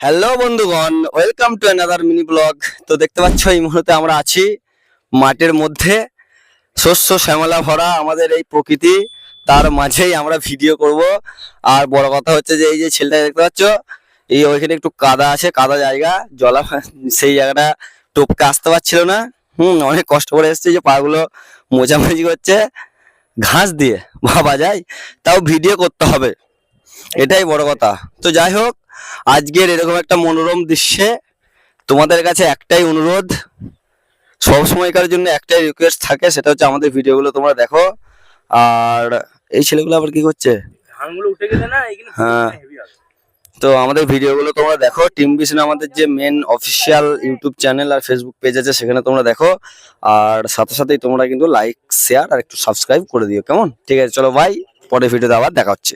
Hello বন্ধুগণ, welcome to another mini blog. তো দেখতে পাচ্ছ এই মুহূর্তে আমরা আছি মাঠের মধ্যে, শস্য শ্যামলা ভরা আমাদের এই প্রকৃতি, তার মাঝেই আমরা ভিডিও করব। আর বড় কথা হচ্ছে যে এই যে ছেলেটা দেখতে পাচ্ছ, এই ওইখানে একটু কাদা আছে, কাদা জায়গা, জলা সেই জায়গাটা টপকে আসতে পারছিল না। অনেক কষ্ট করে এসছে, যে পাগুলো মোজামাজি করছে ঘাস দিয়ে, ভাবা যায়, তাও ভিডিও করতে হবে, এটাই বড় কথা। তো যাই হোক, আজকের এরকম একটা মনোরম দৃশ্যে তোমাদের কাছে একটাই অনুরোধ, সব সময়কার জন্য একটাই রিকোয়েস্ট থাকে, সেটা হচ্ছে আমাদের ভিডিওগুলো তোমরা দেখো। আর এই ছেলেগুলো আবার কি করছে? ধানগুলো উঠে গেলে না এইখানে হ্যাঁ, হেভি হবে। তো আমাদের ভিডিওগুলো তোমরা দেখো। টিম বিশন আমাদের যে মেন অফিসিয়াল ইউটিউব চ্যানেল আর ফেসবুক পেজ আছে, সেখানে তোমরা দেখো। আর সাথে সাথেই তোমরা কিন্তু লাইক, শেয়ার আর একটু সাবস্ক্রাইব করে দিও, কেমন? ঠিক আছে, চলো ভাই, পরে ভিডিওতে আবার দেখা হচ্ছে।